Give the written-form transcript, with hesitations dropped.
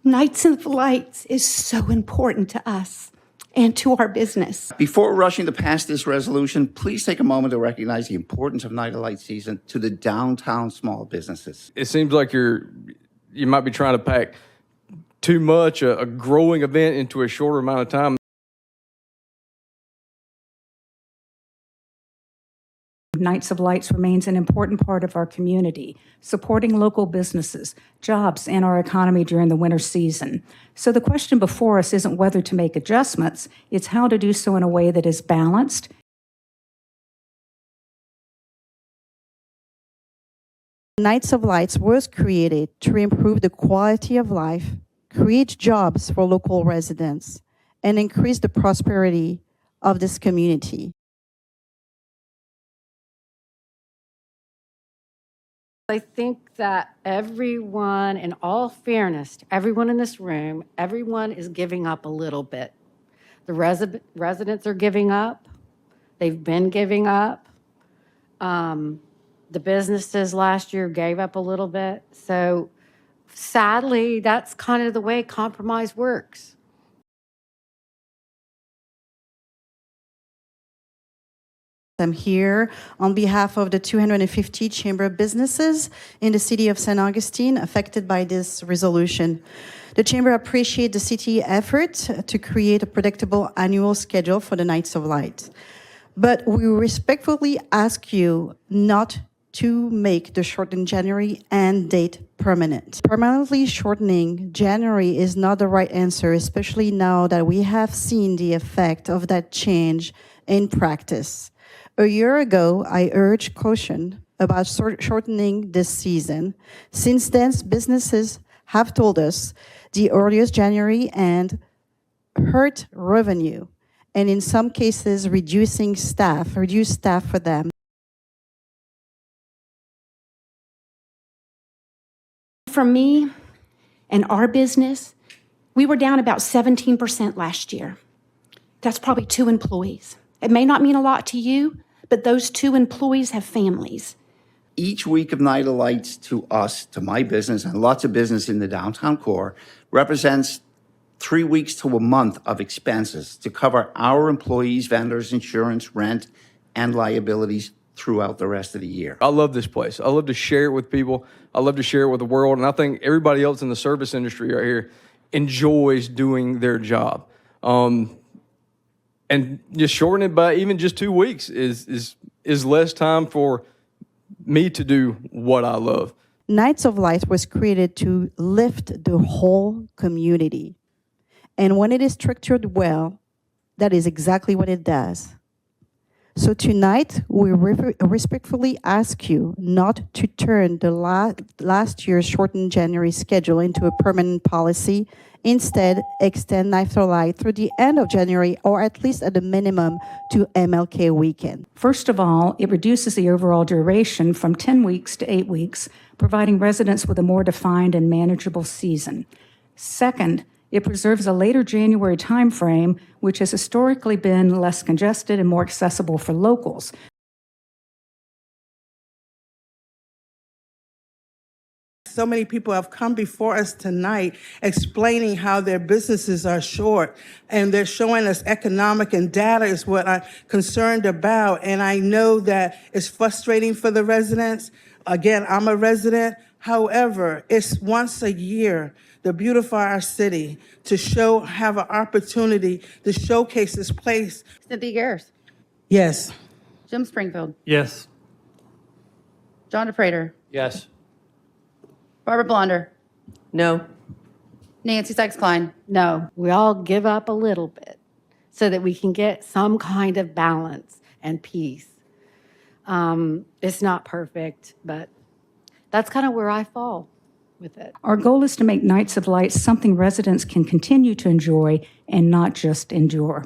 Nights of Lights is so important to us and to our business. Before rushing to pass this resolution, please take a moment to recognize the importance of Night of Light season to the downtown small businesses. It seems like you might be trying to pack too much, a growing event into a shorter amount of time. Nights of Lights remains an important part of our community, supporting local businesses, jobs, and our economy during the winter season. So the question before us isn't whether to make adjustments, it's how to do so in a way that is balanced. Nights of Lights was created to improve the quality of life, create jobs for local residents, and increase the prosperity of this community. I think that everyone, in all fairness, everyone in this room, everyone is giving up a little bit. The residents are giving up. They've been giving up. The businesses last year gave up a little bit. So sadly, that's kind of the way compromise works. I'm here on behalf of the 250 chamber businesses in the city of St. Augustine affected by this resolution. The chamber appreciates the city effort to create a predictable annual schedule for the Nights of Light. But we respectfully ask you not to make the shortened January end date permanent. Permanently shortening January is not the right answer, especially now that we have seen the effect of that change in practice. A year ago, I urged caution about shortening this season. Since then, businesses have told us the earliest January end hurt revenue, and in some cases, reduced staff for them. For me and our business, we were down about 17% last year. That's probably 2 employees. It may not mean a lot to you, but those 2 employees have families. Each week of Night of Lights to us, to my business, and lots of business in the downtown core, represents 3 weeks to a month of expenses to cover our employees, vendors, insurance, rent, and liabilities throughout the rest of the year. I love this place. I love to share it with people. I love to share it with the world. And I think everybody else in the service industry right here enjoys doing their job. And just shortening it by even just 2 weeks is less time for me to do what I love. Nights of Light was created to lift the whole community. And when it is structured well, that is exactly what it does. So tonight, we respectfully ask you not to turn the last year's shortened January schedule into a permanent policy. Instead, extend Nights of Light through the end of January, or at least at the minimum to MLK weekend. First of all, it reduces the overall duration from 10 weeks to 8 weeks, providing residents with a more defined and manageable season. Second, it preserves a later January timeframe, which has historically been less congested and more accessible for locals. So many people have come before us tonight explaining how their businesses are short, and they're showing us economic and data is what I'm concerned about. And I know that it's frustrating for the residents. Again, I'm a resident. However, it's once a year to beautify our city, to have an opportunity to showcase this place. Cynthia Garris. Yes. Jim Springfield. Yes. John DePrater. Yes. Barbara Blonder. No. Nancy Sykes-Klein. No. We all give up a little bit so that we can get some kind of balance and peace. It's not perfect, but that's kind of where I fall with it. Our goal is to make Nights of Light something residents can continue to enjoy and not just endure.